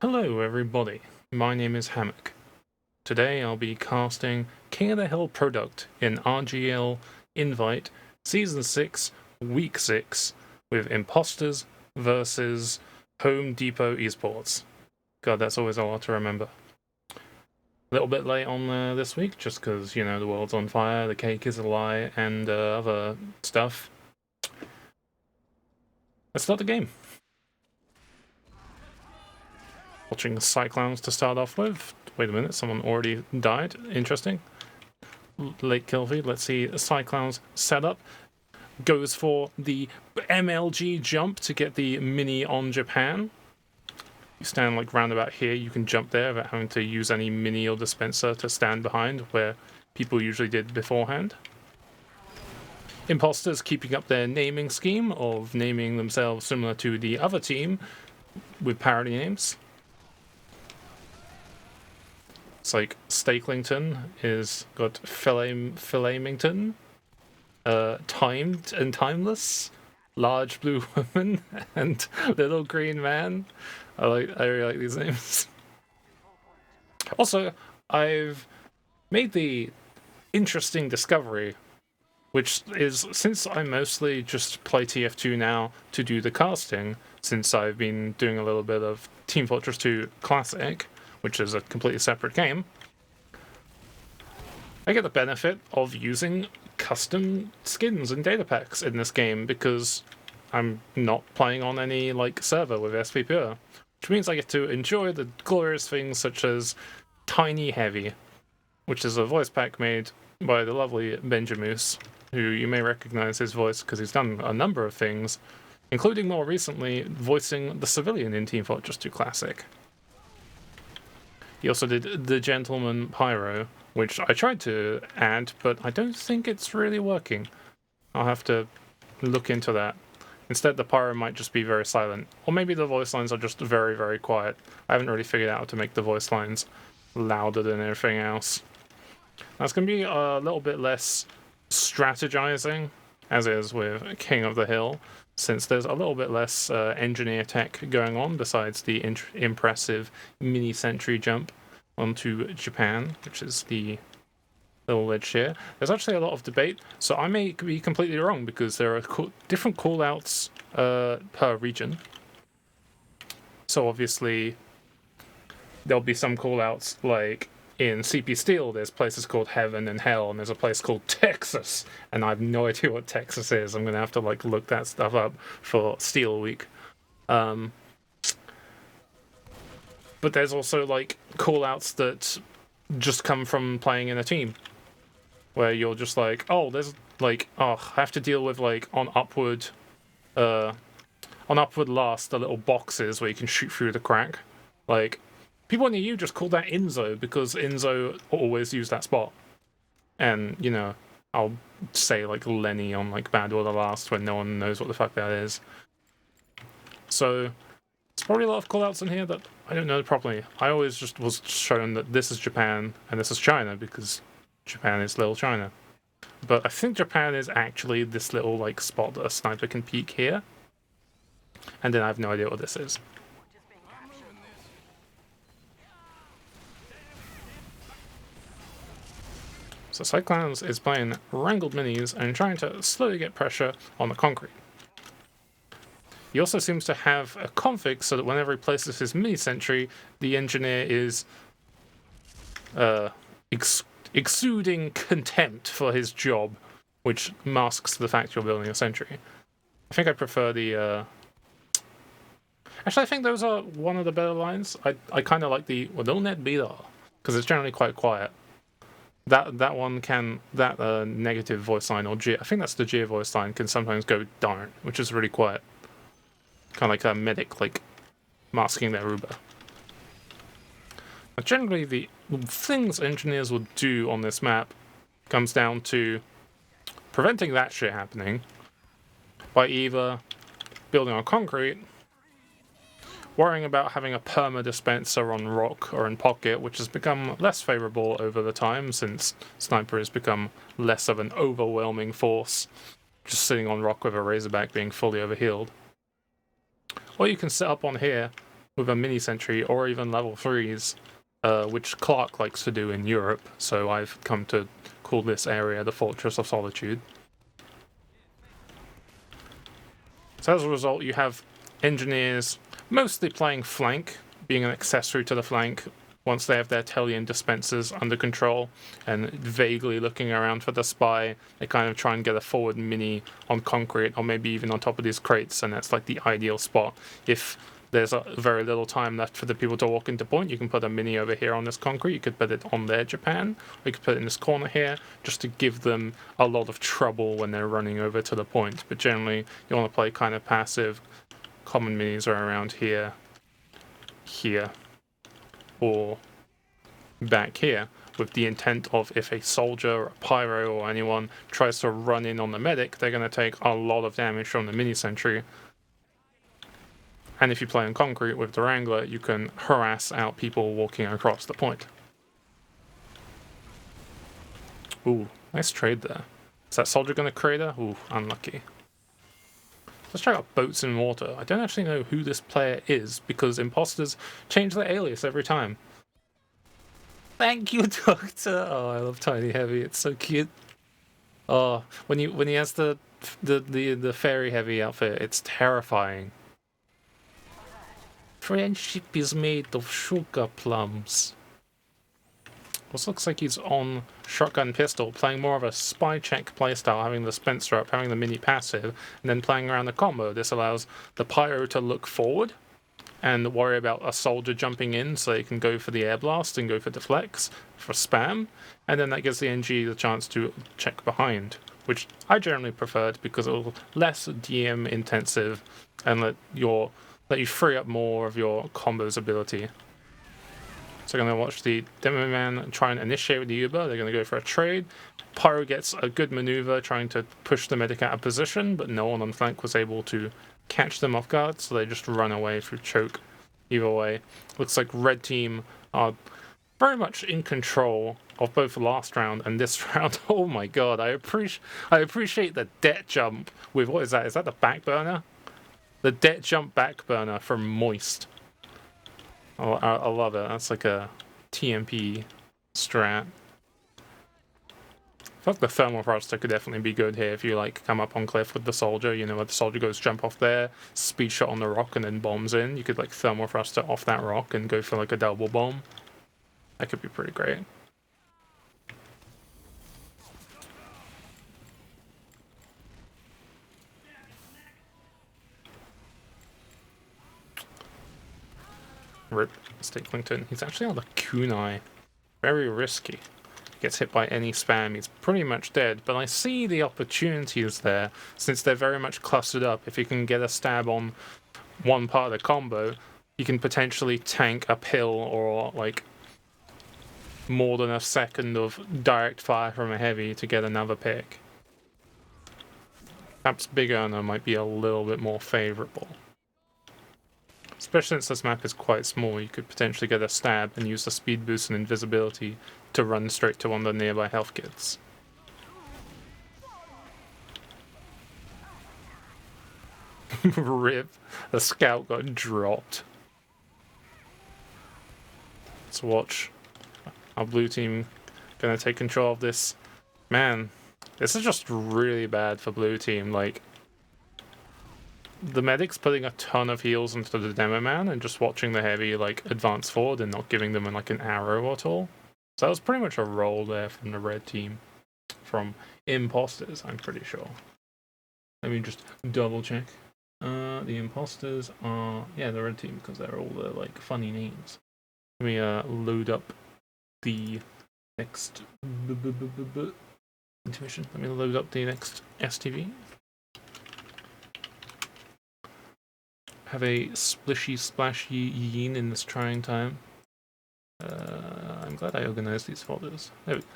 Hello everybody, my name is Hammock. Today I'll be casting King of the Hill product in RGL Invite Season 6, Week 6 with Imposters versus Home Depot eSports. God, that's always a lot to remember. A little bit late on this week, just because, you know, the world's on fire, the cake is a lie, and other stuff. Let's start the game. Watching Cyclones to start off with. Wait a minute, someone already died. Interesting. Late kill feed. Let's see Cyclones setup. Goes for the MLG jump to get the mini on Japan. You stand like round about here, you can jump there without having to use any mini or dispenser to stand behind, where people usually did beforehand. Imposters keeping up their naming scheme of naming themselves similar to the other team with parody names. It's like Stakelington is got Filamington, Timed and Timeless, Large Blue Woman, and Little Green Man. I really like these names. Also, I've made the interesting discovery, which is since I mostly just play TF2 now to do the casting, since I've been doing a little bit of Team Fortress 2 Classic, which is a completely separate game, I get the benefit of using custom skins and data packs in this game because I'm not playing on any like server with SPPR, which means I get to enjoy the glorious things such as Tiny Heavy, which is a voice pack made by the lovely Benjamoose, who you may recognize his voice because he's done a number of things, including more recently voicing the civilian in Team Fortress 2 Classic. He also did The Gentleman Pyro, which I tried to add, but I don't think it's really working. I'll have to look into that. Instead, the Pyro might just be very silent. Or maybe the voice lines are just very, very quiet. I haven't really figured out how to make the voice lines louder than everything else. That's going to be a little bit less strategizing, as is with King of the Hill, since there's a little bit less engineer tech going on besides the impressive mini-sentry jump onto Japan, which is the little ledge here. There's actually a lot of debate, so I may be completely wrong because there are different callouts per region. So obviously there'll be some callouts like in CP Steel, there's places called Heaven and Hell, and there's a place called Texas, and I have no idea what Texas is. I'm gonna have to like look that stuff up for Steel Week. But there's also like callouts that just come from playing in a team, where you're just like, oh, there's like, oh, I have to deal with like on upward last, the little boxes where you can shoot through the crack, like. People near you just call that Inzo because Inzo always use that spot. And, you know, I'll say like Lenny on like Bad Order Last when no one knows what the fuck that is. So, there's probably a lot of callouts in here that I don't know properly. I always just was shown that this is Japan and this is China because Japan is Little China. But I think Japan is actually this little like spot that a sniper can peek here. And then I have no idea what this is. So Cyclones is playing Wrangled Minis and trying to slowly get pressure on the concrete. He also seems to have a config so that whenever he places his mini sentry, the engineer is exuding contempt for his job, which masks the fact you're building a sentry. I think I prefer the... Actually, I think those are one of the better lines. I kind of like the, well, don't that be there, because it's generally quite quiet. That one can, that negative voice line, or G, I think that's the G voice line, can sometimes go darn, which is really quiet. Kind of like a medic, like, masking their Uber. But generally, the things engineers will do on this map comes down to preventing that shit happening by either building on concrete, worrying about having a perma dispenser on rock or in pocket, which has become less favorable over the time since sniper has become less of an overwhelming force, just sitting on rock with a razorback being fully overhealed. Or you can set up on here with a mini sentry or even level 3s, which Clark likes to do in Europe, so I've come to call this area the Fortress of Solitude. So as a result, you have engineers mostly playing flank, being an accessory to the flank once they have their telly and dispensers under control, and vaguely looking around for the spy. They kind of try and get a forward mini on concrete, or maybe even on top of these crates, and that's like the ideal spot. If there's very little time left for the people to walk into point, you can put a mini over here on this concrete. You could put it on their Japan, or you could put it in this corner here, just to give them a lot of trouble when they're running over to the point. But generally, you want to play kind of passive. Common minis are around here, here, or back here, with the intent of if a soldier or a pyro or anyone tries to run in on the medic, they're going to take a lot of damage from the mini sentry. And if you play on concrete with the Wrangler, you can harass out people walking across the point. Ooh, nice trade there. Is that soldier going to crater? Ooh, unlucky. Let's check out Boats in Water. I don't actually know who this player is, because imposters change their alias every time. Thank you, Doctor! Oh, I love Tiny Heavy, it's so cute. Oh, when he has the Fairy Heavy outfit, it's terrifying. Friendship is made of sugar plums. This looks like he's on shotgun pistol, playing more of a spy check playstyle, having the Spencer up, having the mini passive, and then playing around the combo. This allows the pyro to look forward and worry about a soldier jumping in, so they can go for the air blast and go for deflects, for spam, and then that gives the NG the chance to check behind, which I generally preferred because it was less DM intensive and let you free up more of your combo's ability. So I'm going to watch the Demo Man try and initiate with the Uber. They're going to go for a trade. Pyro gets a good maneuver trying to push the medic out of position, but no one on flank was able to catch them off guard, so they just run away through choke. Either way, looks like red team are very much in control of both the last round and this round. Oh my god, I appreciate the debt jump with, what is that? Is that the back burner? The debt jump back burner from Moist. I love it. That's like a TMP strat. I feel like the thermal thruster could definitely be good here if you like come up on cliff with the soldier. You know, where the soldier goes jump off there, speed shot on the rock, and then bombs in. You could like thermal thruster off that rock and go for like a double bomb. That could be pretty great. Rip Sticklington. He's actually on the kunai. Very risky. Gets hit by any spam, he's pretty much dead, but I see the opportunities there, since they're very much clustered up. If you can get a stab on one part of the combo, you can potentially tank a pill or like more than a second of direct fire from a heavy to get another pick. Perhaps Big Earner might be a little bit more favourable. Especially since this map is quite small, you could potentially get a stab and use the speed boost and invisibility to run straight to one of the nearby health kits. Rip. The scout got dropped. Let's watch our blue team gonna take control of this. Man, this is just really bad for blue team. Like, the medic's putting a ton of heals into the demo man and just watching the heavy like advance forward and not giving them like an arrow at all. So that was pretty much a roll there from the red team. From Imposters, I'm pretty sure. Let me just double check. The Imposters are, yeah, the red team, because they're all the like funny names. Let me load up the next intuition. Let me load up the next STV. Have a splishy splashy yin in this trying time. I'm glad I organized these folders. There we go.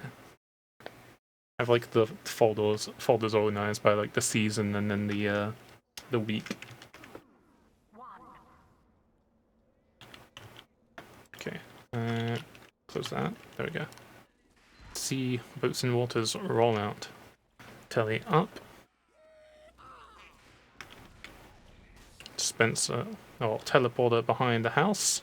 I have like the folders organized by like the season and then the week. Okay, close that. There we go. See Boats and Waters rollout. Telly up. Spencer or teleporter behind the house,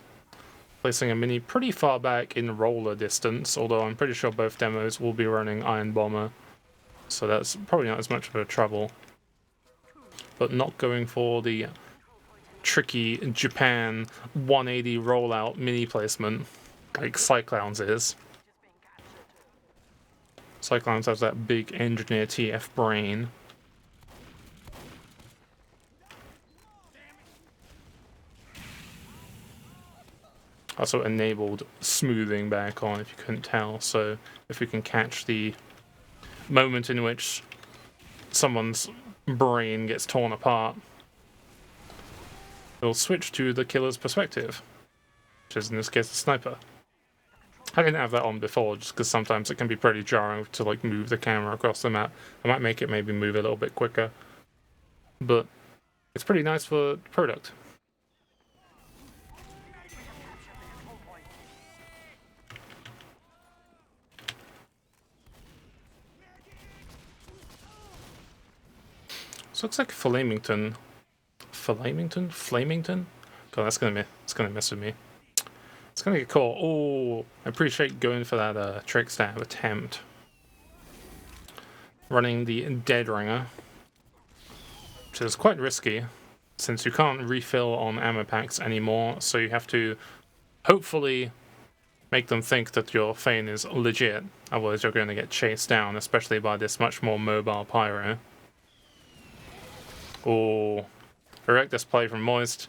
placing a mini pretty far back in roller distance, although I'm pretty sure both demos will be running Iron Bomber, so that's probably not as much of a trouble. But not going for the tricky Japan 180 rollout mini placement like Cyclones is. Cyclones has that big engineer TF brain. Also enabled smoothing back on, if you couldn't tell, so if we can catch the moment in which someone's brain gets torn apart, it'll switch to the killer's perspective, which is in this case the sniper. I didn't have that on before, just because sometimes it can be pretty jarring to like move the camera across the map. I might make it maybe move a little bit quicker, but it's pretty nice for the product. So it looks like Flamington. Flamington? God, it's gonna mess with me. It's gonna get caught. Oh, I appreciate going for that trick stab attempt. Running the Dead Ringer, which is quite risky, since you can't refill on ammo packs anymore, so you have to hopefully make them think that your feign is legit, otherwise you're going to get chased down, especially by this much more mobile pyro. Oh, horrendous play from Moist.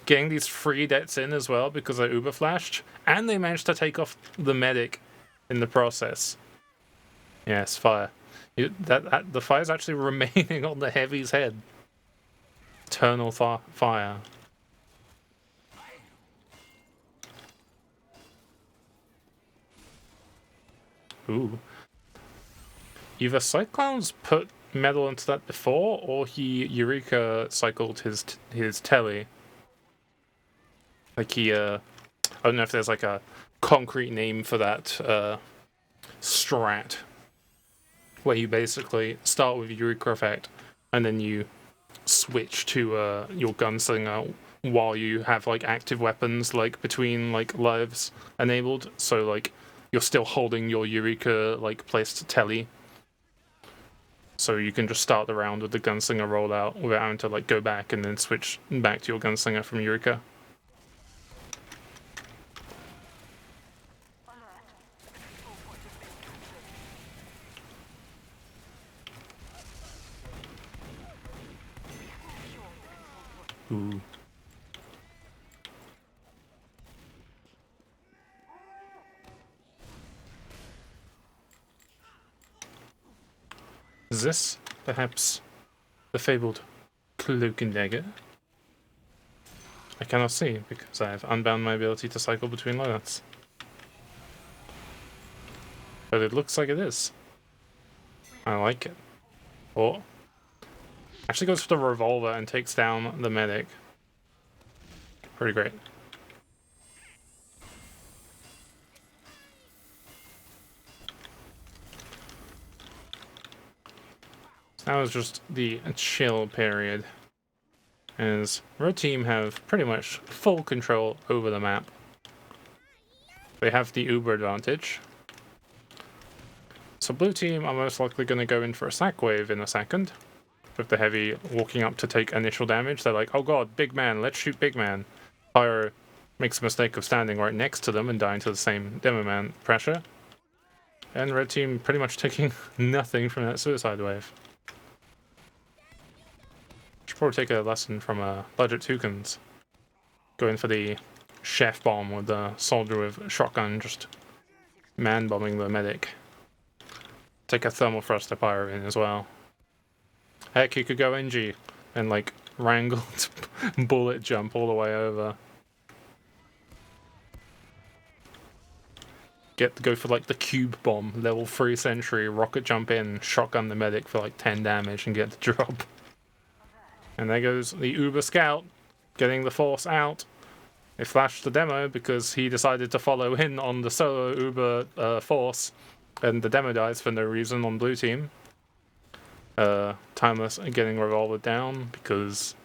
Getting these free deaths in as well because they uber flashed, and they managed to take off the medic in the process. Yes, fire. The fire's actually remaining on the heavy's head. Eternal fire. Ooh. Either Cyclones put metal into that before, or he Eureka cycled his telly. Like he, I don't know if there's like a concrete name for that strat, where you basically start with Eureka effect, and then you switch to your gunslinger while you have like active weapons like between like lives enabled. So like you're still holding your Eureka like placed telly. So you can just start the round with the gunslinger rollout without having to like go back and then switch back to your gunslinger from Eureka. Ooh. Is this perhaps the fabled cloak and dagger? I cannot see because I have unbound my ability to cycle between loadouts. But it looks like it is. I like it. Oh. Actually goes for the revolver and takes down the medic. Pretty great. That was just the chill period, as red team have pretty much full control over the map. They have the uber advantage. So blue team are most likely going to go in for a sack wave in a second, with the heavy walking up to take initial damage. They're like, oh god, big man, let's shoot big man. Pyro makes a mistake of standing right next to them and dying to the same demo man pressure. And red team pretty much taking nothing from that suicide wave. Should probably take a lesson from Budget Toucans. Going for the chef bomb with the soldier with shotgun just man-bombing the medic. Take a thermal thruster pyro in as well. Heck, you could go NG and like wrangled bullet jump all the way over. Go for like the cube bomb, level 3 sentry, rocket jump in, shotgun the medic for like 10 damage and get the drop. And there goes the Uber Scout, getting the force out. They flashed the demo because he decided to follow in on the solo Uber force, and the demo dies for no reason on blue team. Timeless getting revolver down because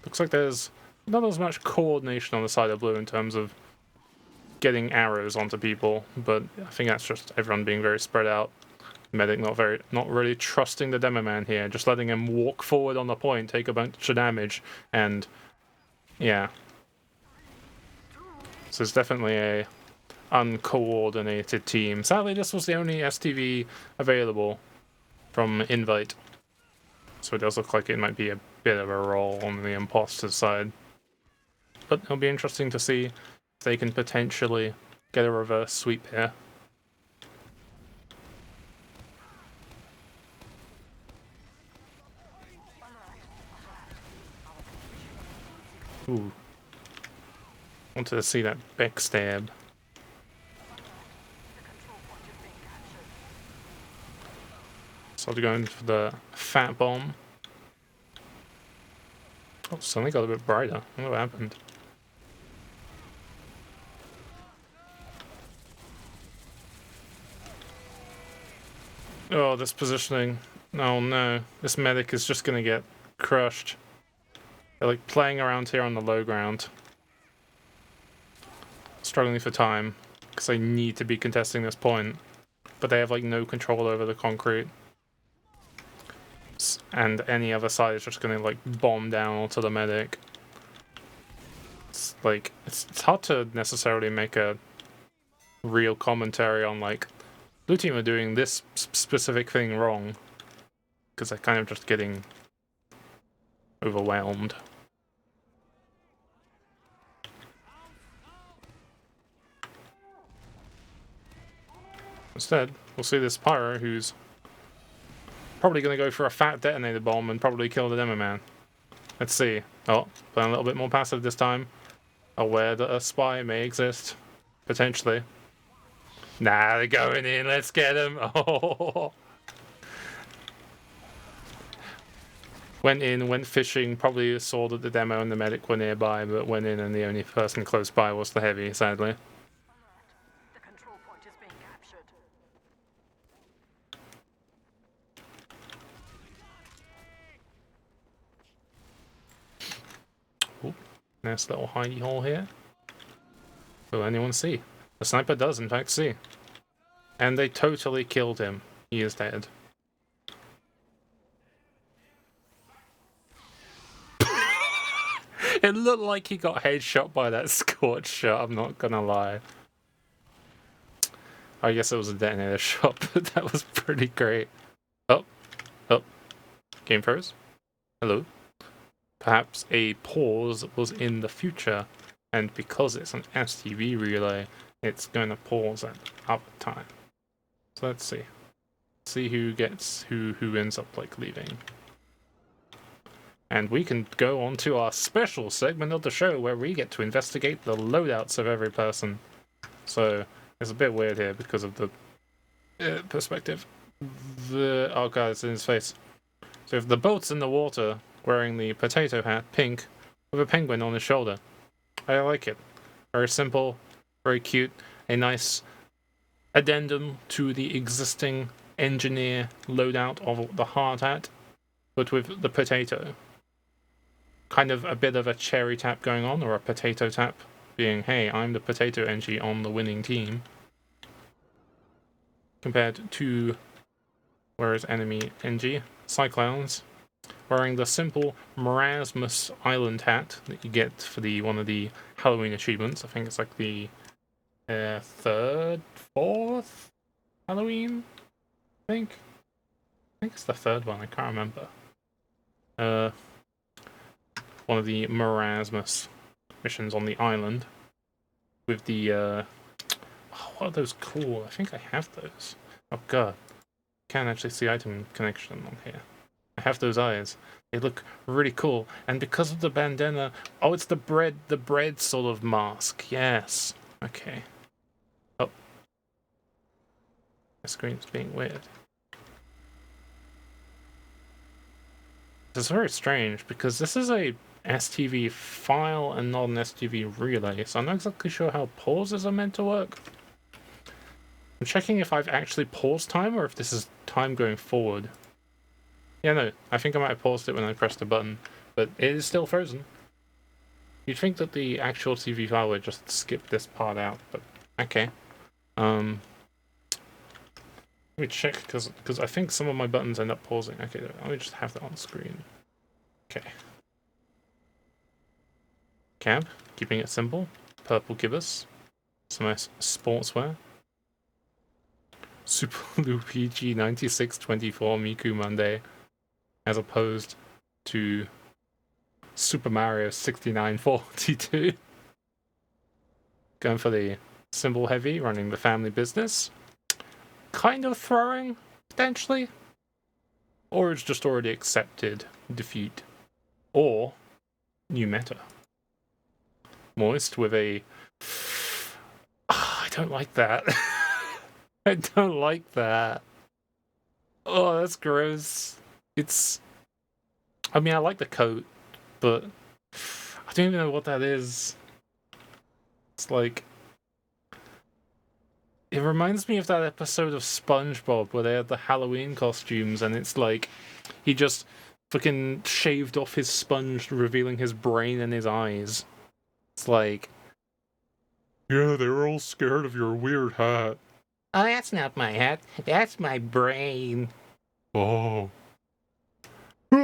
looks like there's not as much coordination on the side of blue in terms of getting arrows onto people, but I think that's just everyone being very spread out. Medic not really trusting the demo man here, just letting him walk forward on the point, take a bunch of damage, and yeah. So it's definitely a uncoordinated team. Sadly, this was the only STV available from Invite, so it does look like it might be a bit of a roll on the Imposters side. But it'll be interesting to see if they can potentially get a reverse sweep here. Ooh. Wanted to see that backstab. So I'll be going for the fat bomb. Oh, suddenly got a bit brighter. I wonder what happened. Oh, this positioning. Oh no. This medic is just gonna get crushed. They're like playing around here on the low ground. Struggling for time, because they need to be contesting this point. But they have like no control over the concrete. And any other side is just gonna like bomb down onto the medic. It's like, it's hard to necessarily make a real commentary on like, blue team are doing this specific thing wrong, because they're kind of just getting overwhelmed. Instead, we'll see this pyro who's probably going to go for a fat detonator bomb and probably kill the demo man. Let's see. Oh, playing a little bit more passive this time. Aware that a spy may exist. Potentially. Nah, they're going in. Let's get him. Oh. Went in, went fishing, probably saw that the demo and the medic were nearby, but went in and the only person close by was the heavy, sadly. The control point is being captured. Ooh, nice little hidey hole here. Will anyone see? The sniper does, in fact, see. And they totally killed him. He is dead. It looked like he got headshot by that scorch shot, I'm not gonna lie. I guess it was a detonator shot, but that was pretty great. Oh. Game froze. Hello. Perhaps a pause was in the future, and because it's an STV relay, it's going to pause at other time. So let's see. See who gets who ends up like leaving. And we can go on to our special segment of the show where we get to investigate the loadouts of every person. So it's a bit weird here because of the perspective. Oh god, it's in his face. So if the boat's in the water, wearing the potato hat, pink, with a penguin on his shoulder. I like it. Very simple, very cute, a nice addendum to the existing engineer loadout of the hard hat, but with the potato. Kind of a bit of a cherry tap going on, or a potato tap, being, hey, I'm the potato NG on the winning team. Compared to, where is enemy NG? Cyclones, wearing the simple Marasmus Island hat that you get for one of the Halloween achievements. I think it's like the third, fourth Halloween, I think it's the third one, I can't remember. One of the Marasmus missions on the island with the oh, what are those called? I think I have those. Oh god, can't actually see item connection on here. I have those eyes. They look really cool, and because of the bandana, oh, it's the bread sort of mask. Yes. Okay. Oh, my screen's being weird. This is very strange because this is a STV file and not an STV relay, so I'm not exactly sure how pauses are meant to work. I'm checking if I've actually paused time or if this is time going forward. Yeah, no, I think I might have paused it when I pressed the button, but it is still frozen. You'd think that the actual TV file would just skip this part out, but okay. Let me check, because I think some of my buttons end up pausing. Okay, let me just have that on screen. Okay. Cab, keeping it simple. Purple gibbous. Some nice sportswear. Super Luigi 9624 Miku Monday, as opposed to Super Mario 6942. Going for the symbol heavy, running the family business. Kind of throwing, potentially. Or it's just already accepted defeat. Or new meta. Moist with a... I don't like that. I don't like that. Oh, that's gross. It's... I mean, I like the coat, but I don't even know what that is. It's like... It reminds me of that episode of SpongeBob where they had the Halloween costumes, and it's like he just fucking shaved off his sponge, revealing his brain and his eyes. It's like, yeah, they were all scared of your weird hat. Oh, that's not my hat. That's my brain. Oh. I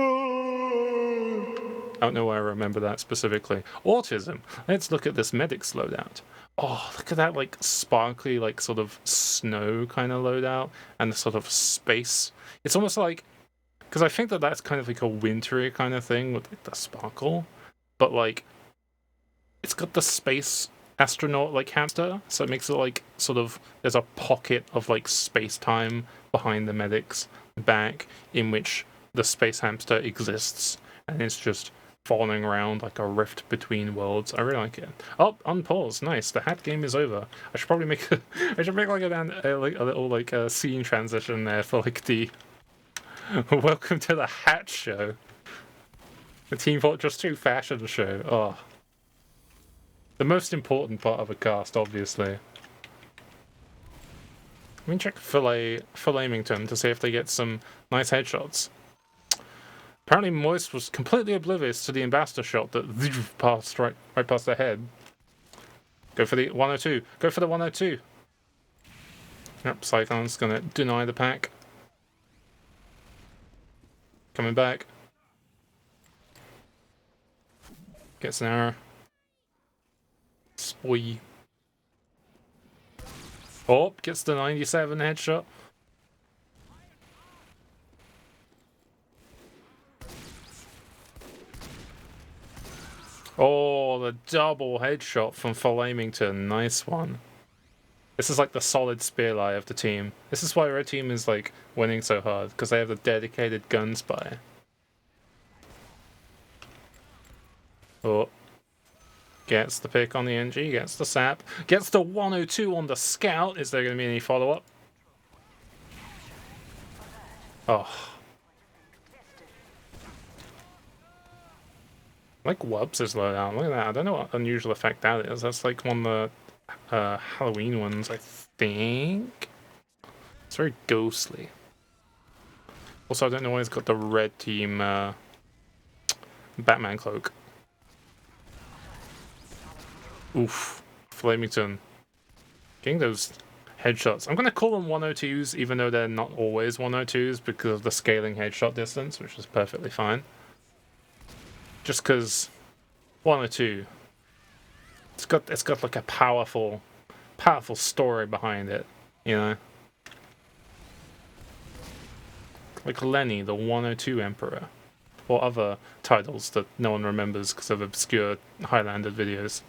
don't know why I remember that specifically. Autism. Let's look at this medic's loadout. Oh, look at that, like, sparkly, like, sort of snow kind of loadout, and the sort of space. It's almost like, because I think that that's kind of like a wintry kind of thing with like the sparkle, but like, it's got the space astronaut like hamster, so it makes it like sort of there's a pocket of like space time behind the medic's back in which the space hamster exists, and it's just falling around like a rift between worlds. I really like it. Oh, unpause. Nice. The hat game is over. I should probably make I should make like a little like scene transition there for like the welcome to the hat show. The Team Fortress 2 fashion show. Oh. The most important part of a cast, obviously. Let me check Flamington to see if they get some nice headshots. Apparently Moist was completely oblivious to the ambassador shot that passed right past their head. Go for the 102. Go for the 102. Yep, Cyclone's gonna deny the pack. Coming back. Gets an arrow. Spoy. Oh, gets the 97 headshot. Oh, the double headshot from Flamington. Nice one. This is like the solid spearlie of the team. This is why Red Team is like winning so hard, because they have a dedicated gun spy. Oh. Gets the pick on the NG, gets the sap, gets the 102 on the scout. Is there going to be any follow-up? Oh. Like Wubs' loadout. Look at that. I don't know what unusual effect that is. That's like one of the Halloween ones, I think. It's very ghostly. Also, I don't know why he's got the Red Team Batman cloak. Oof. Flamington. Getting those headshots. I'm going to call them 102s, even though they're not always 102s because of the scaling headshot distance, which is perfectly fine. Just because 102, it's got like a powerful story behind it, you know? Like Lenny, the 102 Emperor. Or other titles that no one remembers because of obscure Highlander videos.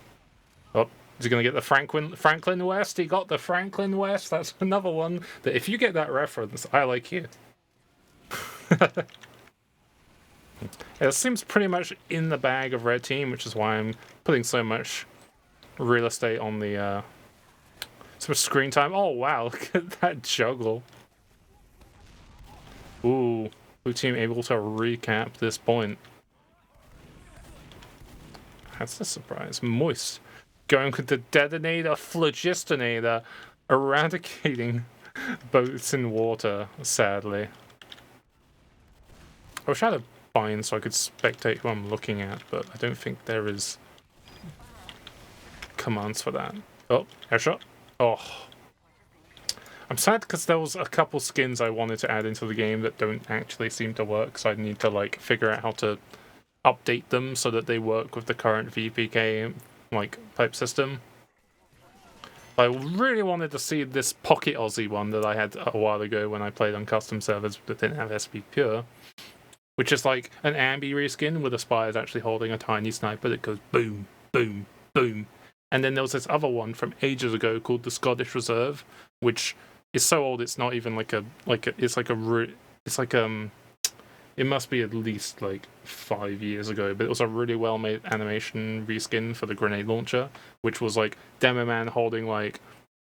Oh, is he going to get the Franklin West? He got the Franklin West. That's another one that if you get that reference, I like you. It seems pretty much in the bag of Red Team, which is why I'm putting so much real estate on the sort of screen time. Oh wow, look at that juggle. Ooh, Blue Team able to recap this point. That's a surprise. Moist going with the detonator, phlogistinator, eradicating boats in water, sadly. I wish I had a bind so I could spectate who I'm looking at, but I don't think there is commands for that. Oh, headshot. Oh. I'm sad because there was a couple skins I wanted to add into the game that don't actually seem to work, so I need to like figure out how to update them so that they work with the current VPK like type system. I really wanted to see this Pocket Aussie one that I had a while ago when I played on custom servers that didn't have SP Pure, which is like an ambi reskin where the spy is actually holding a tiny sniper that goes boom, boom, boom. And then there was this other one from ages ago called the Scottish Reserve, which is so old it's not even it must be at least like 5 years ago, but it was a really well made animation reskin for the grenade launcher, which was like Demo Man holding like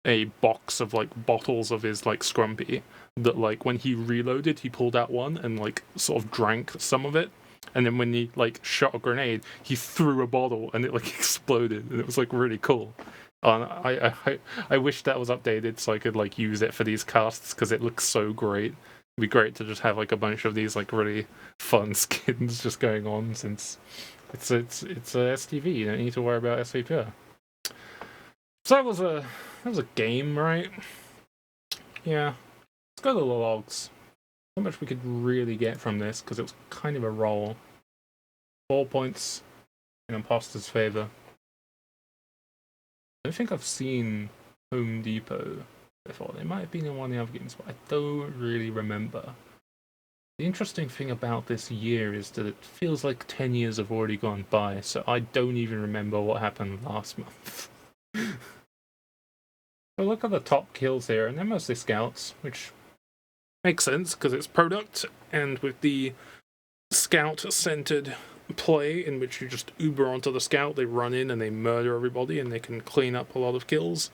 a box of like bottles of his like scrumpy that like when he reloaded he pulled out one and like sort of drank some of it, and then when he like shot a grenade he threw a bottle and it like exploded, and it was like really cool. I wish that was updated so I could like use it for these casts because it looks so great. It'd be great to just have like a bunch of these like really fun skins just going on, since it's a STV. You don't need to worry about SVPR. So that was a game, right? Yeah. Let's go to the logs. How much we could really get from this because it was kind of a roll. 4 points in Imposters' favor. I don't think I've seen Home Depot before. They might have been in one of the other games, but I don't really remember. The interesting thing about this year is that it feels like 10 years have already gone by, so I don't even remember what happened last month. But look at the top kills here, and they're mostly scouts, which makes sense because it's product, and with the scout-centered play in which you just Uber onto the scout, they run in and they murder everybody, and they can clean up a lot of kills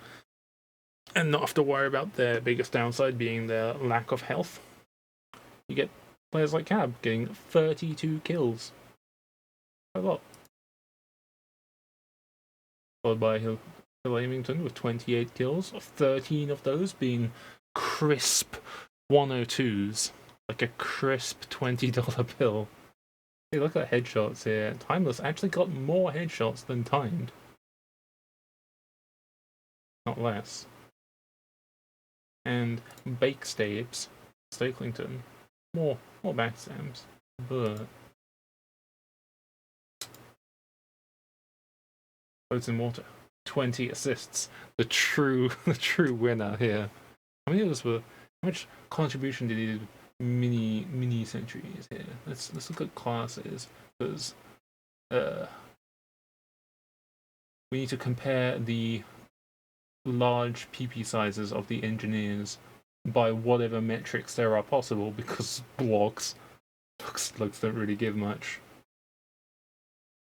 and not have to worry about their biggest downside being their lack of health. You get players like Cab getting 32 kills. A lot. Followed by Hill Aimington with 28 kills, 13 of those being crisp 102s. Like a crisp $20 bill. Hey, look at headshots here. Timeless actually got more headshots than timed. Not less. And Bake Stabs, Stakelington, more backstabs, but Boats in Water, 20 assists, the true winner here. How much contribution did he do? Mini centuries here. Let's look at classes, because we need to compare the large PP sizes of the engineers by whatever metrics there are possible, because logs don't really give much.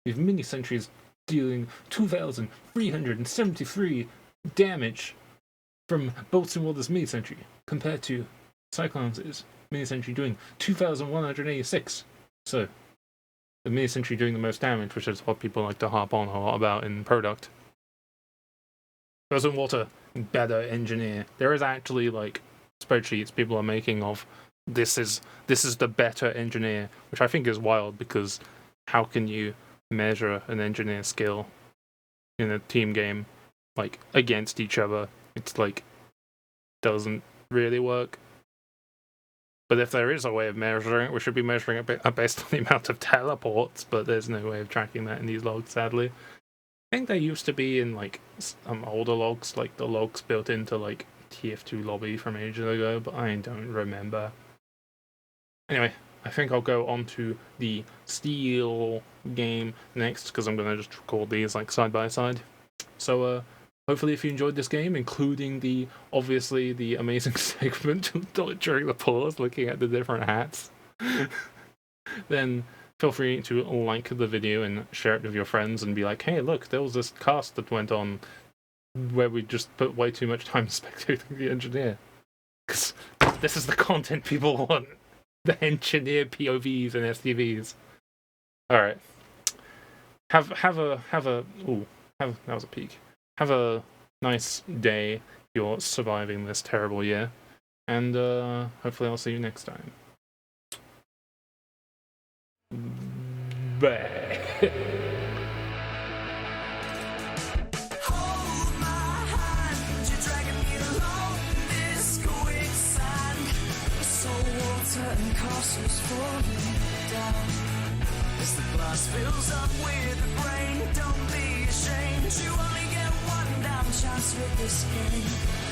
We have mini sentries dealing 2,373 damage from Bolts and Water's mini sentry, compared to Cyclones' mini sentry doing 2,186. So the mini sentry doing the most damage, which is what people like to harp on a lot about in product. Bolts and Water, better engineer. There is actually like spreadsheets people are making of this is the better engineer, which I think is wild, because how can you measure an engineer skill in a team game like against each other? It's like doesn't really work. But if there is a way of measuring it, we should be measuring it based on the amount of teleports, but there's no way of tracking that in these logs, sadly. I think there used to be in like some older logs, like the logs built into like TF2 lobby from ages ago, but I don't remember. Anyway, I think I'll go on to the Steel game next, because I'm going to just record these like side by side. So hopefully if you enjoyed this game, including obviously the amazing segment during the pause looking at the different hats, then feel free to like the video and share it with your friends and be like, hey look, there was this cast that went on where we just put way too much time spectating the engineer. Because this is the content people want. The engineer POVs and STVs. Alright. That was a peek. Have a nice day if you're surviving this terrible year. And hopefully I'll see you next time. Bye. castle's falling down. As the glass fills up with the brain, don't be ashamed. You only get one damn chance with this game.